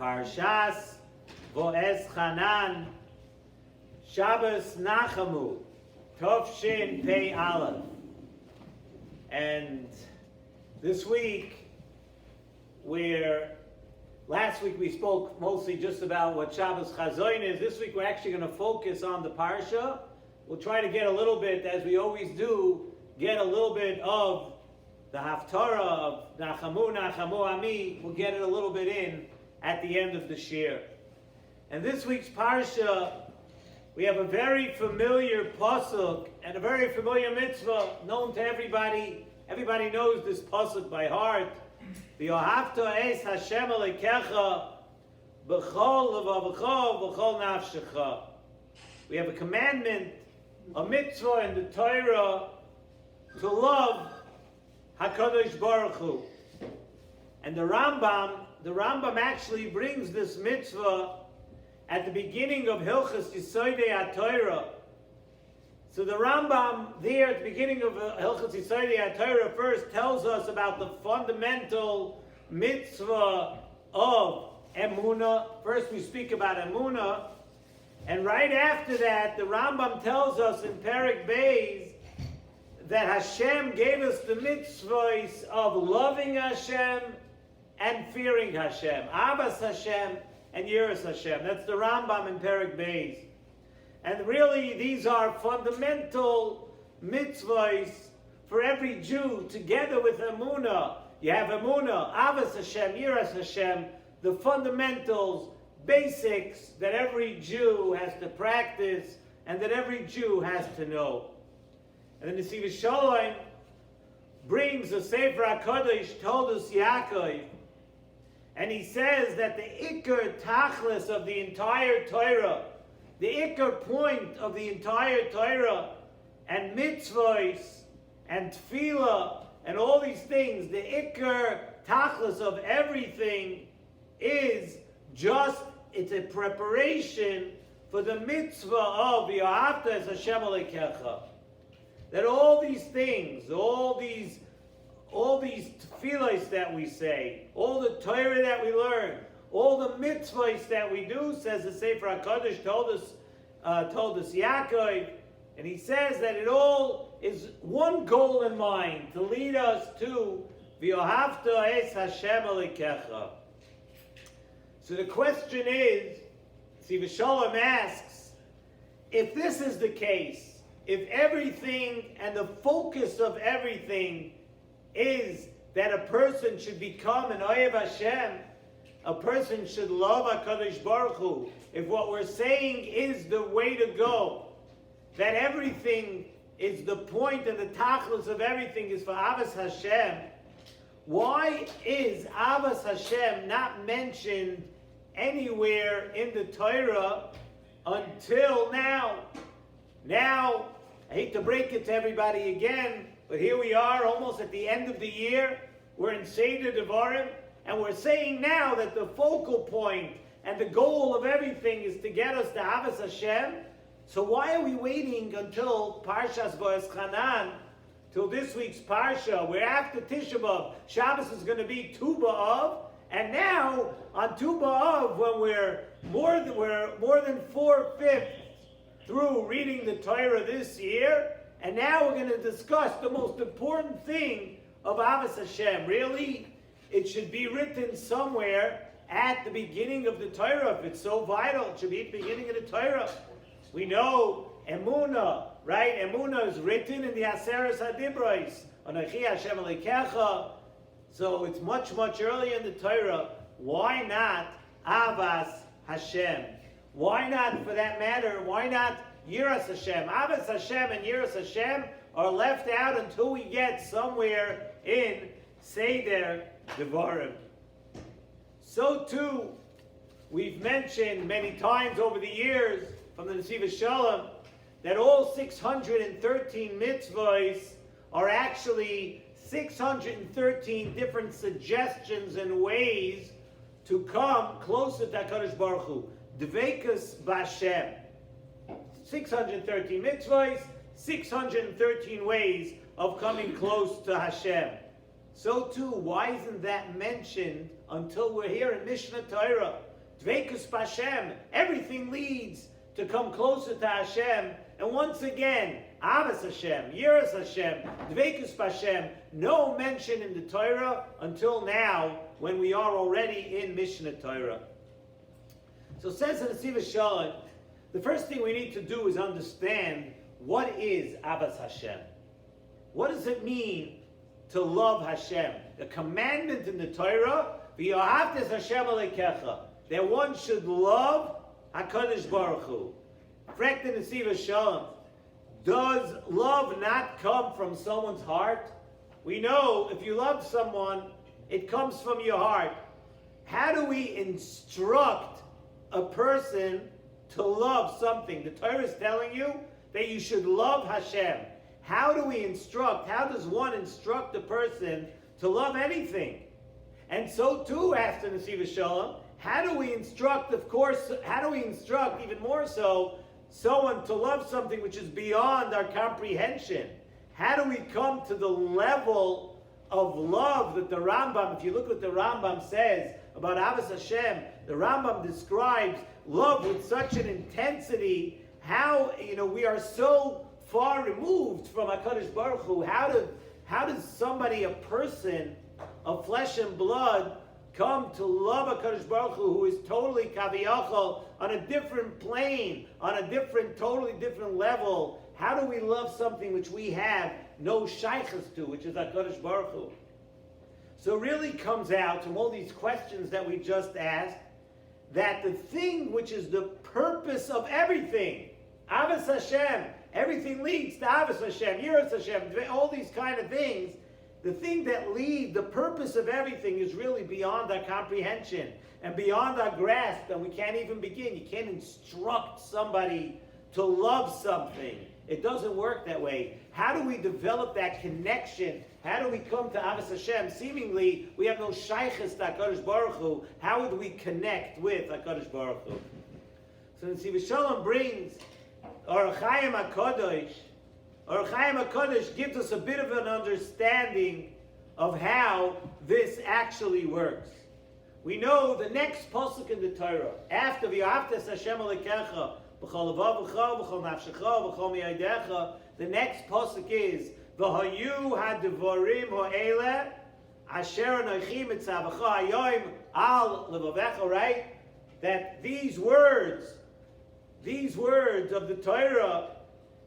Shalom Vaeschanan, Shabbos Nachamu, Tovshin Pei Aleph. And this week, last week we spoke mostly just about what Shabbos Chazoin is. This week we're actually going to focus on the Parsha. We'll try to get a little bit, as we always do, get a little bit of the Haftarah of Nachamu Ami. We'll get it a little bit in at the end of the shir. And this week's Parsha, we have a very familiar pasuk and a very familiar mitzvah known to everybody. Everybody knows this pasuk by heart. V'yohavta es Hashem Elokecha b'chol levavecha b'chol nafshecha. We have a commandment, a mitzvah in the Torah to love HaKadosh Baruch Hu. And the Rambam actually brings this mitzvah at the beginning of Hilchos Yesodei HaTorah. So the Rambam there at the beginning of Hilchos Yesodei HaTorah first tells us about the fundamental mitzvah of Emunah. First we speak about Emunah. And right after that, the Rambam tells us in Perek Beis that Hashem gave us the mitzvahs of loving Hashem and fearing Hashem. Ahavas Hashem and Yiras Hashem. That's the Rambam in Perek Beis. And really, these are fundamental mitzvahs for every Jew, together with Emunah. You have Emunah, Ahavas Hashem, Yiras Hashem, the fundamentals, basics that every Jew has to practice and that every Jew has to know. And the Nesivos Shalom brings a Sefer HaKadosh, Toldos Yaakov, and he says that the Iker Tachlis of the entire Torah, the Iker point of the entire Torah, and mitzvahs, and tefillah, and all these things, the Iker Tachlis of everything is just, it's a preparation for the mitzvah of V'yohavta es Hashem Elokecha. That all these things, all these tefillahs that we say, all the Torah that we learn, all the mitzvahs that we do, says the Sefer HaKadosh, told us Yaakov, and he says that it all is one goal in mind, to lead us to V'yohavta es Hashem Elokecha. So the question is, Nesivos Shalom asks, if this is the case, if everything and the focus of everything is that a person should become an Oyev Hashem, a person should love HaKadosh Baruch Hu, if what we're saying is the way to go, that everything is the point and the tachlis of everything is for Ahavas Hashem, why is Ahavas Hashem not mentioned anywhere in the Torah until now? Now, I hate to break it to everybody again, but here we are almost at the end of the year. We're in Seder Devarim, and we're saying now that the focal point and the goal of everything is to get us to Ahavas Hashem. So why are we waiting until Parshas Vaeschanan, till this week's Parsha? We're after Tisha B'Av. Shabbos is going to be Tu B'Av, and now on Tu B'Av, when we're more than 4/5 through reading the Torah this year, and now we're going to discuss the most important thing of Ahavas Hashem. Really, it should be written somewhere at the beginning of the Torah. If it's so vital, it should be at the beginning of the Torah. We know Emunah, right? Emunah is written in the Aseres HaDibros, Anochi Hashem Elokecha. So it's much, much earlier in the Torah. Why not Ahavas Hashem? Why not, for that matter, why not Yiras Hashem? Ahavas Hashem and Yiras Hashem are left out until we get somewhere in Seder Devarim. So too, we've mentioned many times over the years from the Nesivos Shalom that all 613 mitzvahs are actually 613 different suggestions and ways to come closer to HaKadosh Baruch Hu. Dveikus B'Hashem. 613 mitzvahs, 613 ways of coming close to Hashem. So too, why isn't that mentioned until we're here in Mishnah Torah? Dveikus Hashem. Everything leads to come closer to Hashem. And once again, Avas Hashem, Yiras Hashem, Dveikus Hashem. No mention in the Torah until now, when we are already in Mishnah Torah. So it says in Nesivos Shalom, the first thing we need to do is understand what is Avas Hashem. What does it mean to love Hashem? The commandment in the Torah, V'yohavtes Hashem alekecha, that one should love HaKadosh Baruch Hu. Frek the Nesivos Shalom, does love not come from someone's heart? We know if you love someone, it comes from your heart. How do we instruct a person to love something? The Torah is telling you that you should love Hashem. How do we instruct? How does one instruct a person to love anything? And so too, after Nesivos Shalom, how do we instruct, of course, how do we instruct even more so, someone to love something which is beyond our comprehension? How do we come to the level of love that the Rambam, if you look what the Rambam says about Avas Hashem, the Rambam describes love with such an intensity, how, we are so far removed from HaKadosh Baruch Hu. How does somebody, a person of flesh and blood, come to love HaKadosh Baruch Hu, who is totally kaviyachol, on a different plane, on a totally different level? How do we love something which we have no shaykhs to, which is HaKadosh Baruch Hu? So it really comes out from all these questions that we just asked, that the thing which is the purpose of everything, Avas Hashem, everything leads to Avas Hashem, Yiras Hashem, all these kind of things, the thing that leads, the purpose of everything is really beyond our comprehension and beyond our grasp, and we can't even begin. You can't instruct somebody to love something. It doesn't work that way. How do we develop that connection? How do we come to Avas Hashem? Seemingly, we have no shaykhs to HaKadosh Baruch Hu. How would we connect with HaKadosh Baruch Hu? So Nesivos Shalom brings Or Chaim HaKadosh. Or Chaim HaKadosh gives us a bit of an understanding of how this actually works. We know the next pasuk in the Torah, after V'yohavtes Hashem alekecha, b'chol levavecha, b'chol nafshecha, b'chol mi'adecha, the next pasuk is V'hayu ha'devarim ha'ele asher anochi mitzavacha hayom al levavecha, right? That these words of the Torah,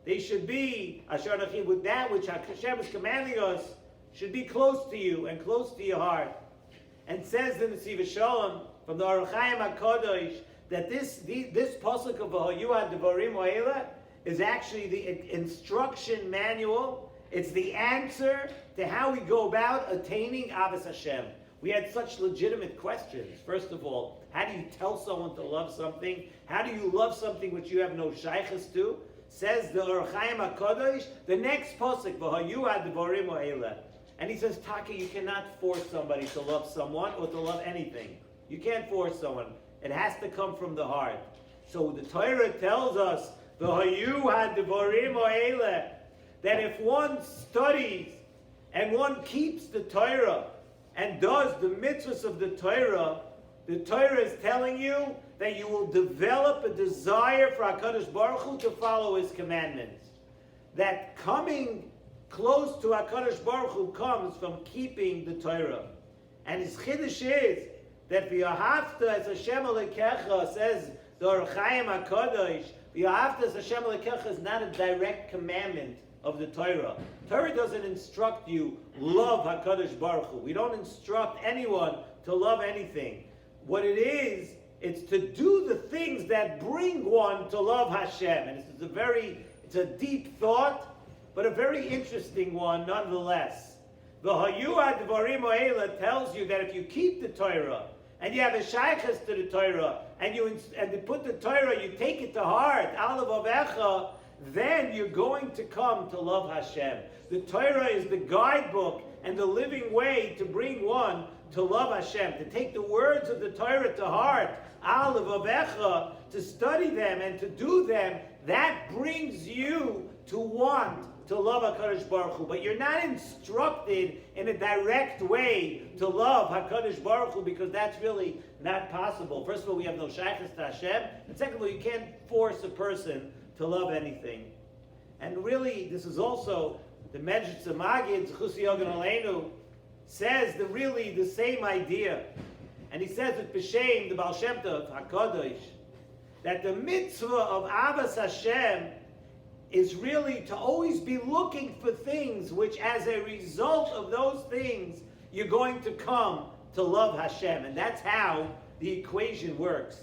they should be asher anochi, with that which Hashem is commanding us, should be close to you and close to your heart. And says in the Nesivos Shalom from the Or Chaim HaKadosh that this pasuk of V'hayu ha'devarim ha'ele is actually the instruction manual. It's the answer to how we go about attaining Avas Hashem. We had such legitimate questions. First of all, how do you tell someone to love something? How do you love something which you have no shaykhs to? Says the Or Chaim HaKadosh, the next pasuk, V'hayu ha'devarim ha'ele. And he says, Taka, you cannot force somebody to love someone or to love anything. You can't force someone. It has to come from the heart. So the Torah tells us, V'hayu ha'devarim ha'ele, that if one studies and one keeps the Torah and does the mitzvahs of the Torah is telling you that you will develop a desire for HaKadosh Baruch Hu to follow His commandments. That coming close to HaKadosh Baruch Hu comes from keeping the Torah. And his chiddush is that V'yohavta as Hashem alekecha, says the Or Chaim HaKadosh, V'yohavta as Hashem alekecha is not a direct commandment of the Torah. Torah doesn't instruct you, love HaKadosh Baruch Hu. We don't instruct anyone to love anything. What it is, it's to do the things that bring one to love Hashem. And it's a deep thought, but a very interesting one nonetheless. The V'hayu ha'devarim ha'ele tells you that if you keep the Torah, and you have a shaykhs to the Torah, and you put the Torah, you take it to heart, al levavecha, then you're going to come to love Hashem. The Torah is the guidebook and the living way to bring one to love Hashem, to take the words of the Torah to heart, al levavecha, to study them and to do them. That brings you to want to love HaKadosh Baruch Hu, but you're not instructed in a direct way to love HaKadosh Baruch Hu, because that's really not possible. First of all, we have no shaykhus to Hashem, and second of all, you can't force a person to love anything. And really, this is also the Medrash Magid, Zechus Yogan Aleinu, says really the same idea. And he says it b'shem, the Baal Shem Tov, HaKadosh, that the mitzvah of Avas Hashem is really to always be looking for things which, as a result of those things, you're going to come to love Hashem. And that's how the equation works.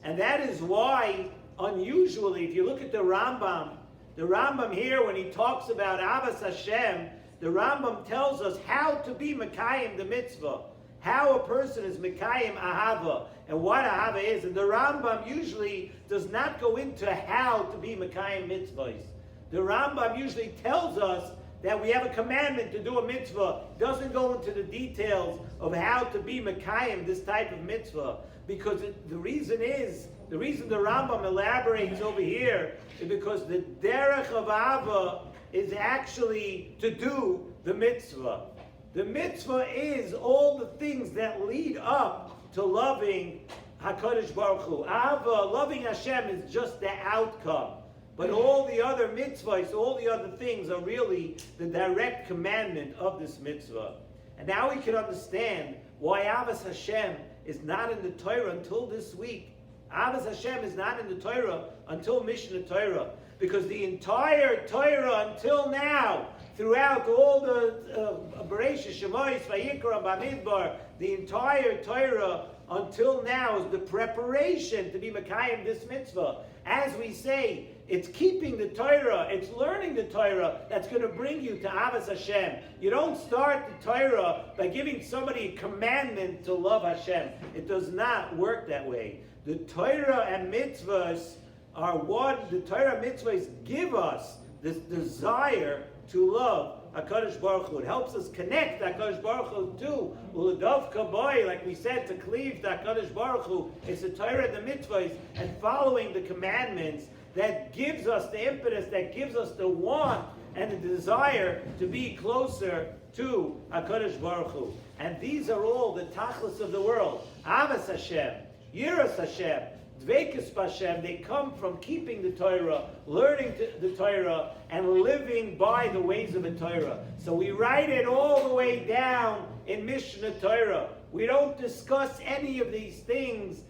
And that is why, unusually, if you look at the Rambam here, when he talks about Avas Hashem, the Rambam tells us how to be Mekayim the mitzvah, how a person is Mekayim Ahava, and what Ahava is. And the Rambam usually does not go into how to be Mekayim mitzvahs. The Rambam usually tells us that we have a commandment to do a mitzvah, doesn't go into the details of how to be Mekayim this type of mitzvah, because the reason the Rambam elaborates over here is because the derech of Ahava is actually to do the mitzvah. The mitzvah is all the things that lead up to loving HaKadosh Baruch Hu. Ahava, loving Hashem, is just the outcome. But all the other mitzvahs, all the other things are really the direct commandment of this mitzvah. And now we can understand why Avas Hashem is not in the Torah until this week. Avas Hashem is not in the Torah until Mishnah Torah. Because the entire Torah until now, throughout all the Bereshit, Shemois, Vayikra, Bamidbar, the entire Torah until now is the preparation to be Mekayim this mitzvah. As we say, it's keeping the Torah, it's learning the Torah that's going to bring you to Avas Hashem. You don't start the Torah by giving somebody a commandment to love Hashem. It does not work that way. The Torah and mitzvahs are one. The Torah mitzvahs give us this desire to love HaKadosh Baruch Hu. It helps us connect HaKadosh Baruch Hu to Uladov Kaboy, like we said, to cleave to HaKadosh Baruch Hu. It's the Torah, the mitzvahs, and following the commandments that gives us the impetus, that gives us the want and the desire to be closer to HaKadosh Baruch Hu. And these are all the tachlis of the world. Avas Hashem, Yiras Hashem, Dveikus Hashem, they come from keeping the Torah, learning the Torah, and living by the ways of the Torah. So we write it all the way down in Mishnah Torah. We don't discuss any of these things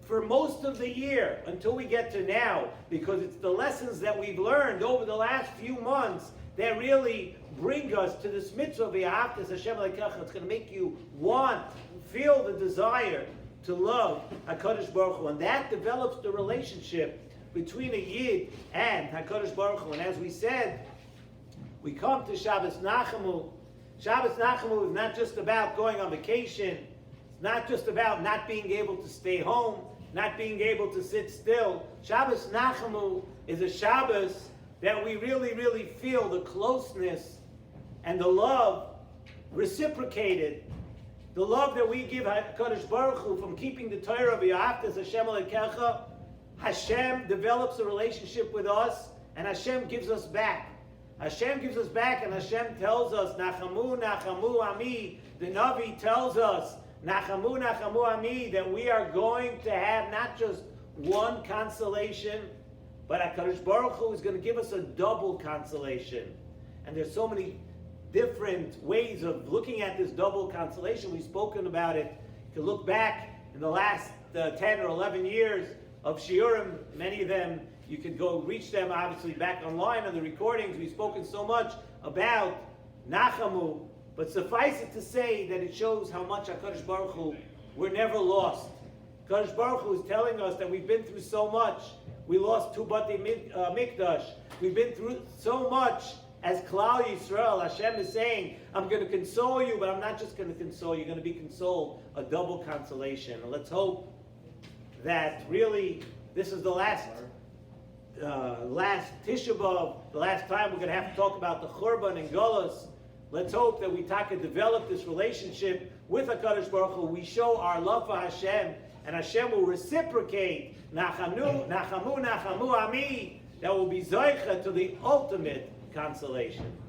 for most of the year until we get to now, because it's the lessons that we've learned over the last few months that really bring us to this mitzvah of V'ahavta Hashem Elokecha. It's going to make you feel the desire to love HaKadosh Baruch Hu, and that develops the relationship between a Yid and HaKadosh Baruch Hu. And as we said, we come to Shabbos Nachamu. Shabbos Nachamu is not just about going on vacation. It's not just about not being able to stay home, not being able to sit still. Shabbos Nachamu is a Shabbos that we really, really feel the closeness and the love reciprocated. The love that we give HaKadosh Baruch Hu from keeping the Torah of V'ahavta Hashem Elokecha. Hashem develops a relationship with us, and Hashem gives us back. Hashem gives us back, and Hashem tells us, Nachamu, Nachamu Ami. The Navi tells us, Nachamu, Nachamu Ami, that we are going to have not just one consolation, but HaKadosh Baruch Hu is going to give us a double consolation. And there's so many different ways of looking at this double consolation. We've spoken about it. You can look back in the last 10 or 11 years of Shiurim, many of them, you could go reach them obviously back online on the recordings. We've spoken so much about Nachamu, but suffice it to say that it shows how much HaKadosh Baruch Hu, we're never lost. HaKadosh Baruch Hu is telling us that we've been through so much. We lost 2 Batei Mikdash. We've been through so much. As Klal Yisrael, Hashem is saying, I'm going to console you, but I'm not just going to console you. You're going to be consoled, a double consolation. And let's hope that really this is the last Tisha B'Av, the last time we're going to have to talk about the Churban and Golus. Let's hope that we develop this relationship with HaKadosh Baruch Hu. We show our love for Hashem, and Hashem will reciprocate, Nachamu, Nachamu Ami, that will be Zoicha to the ultimate consolation.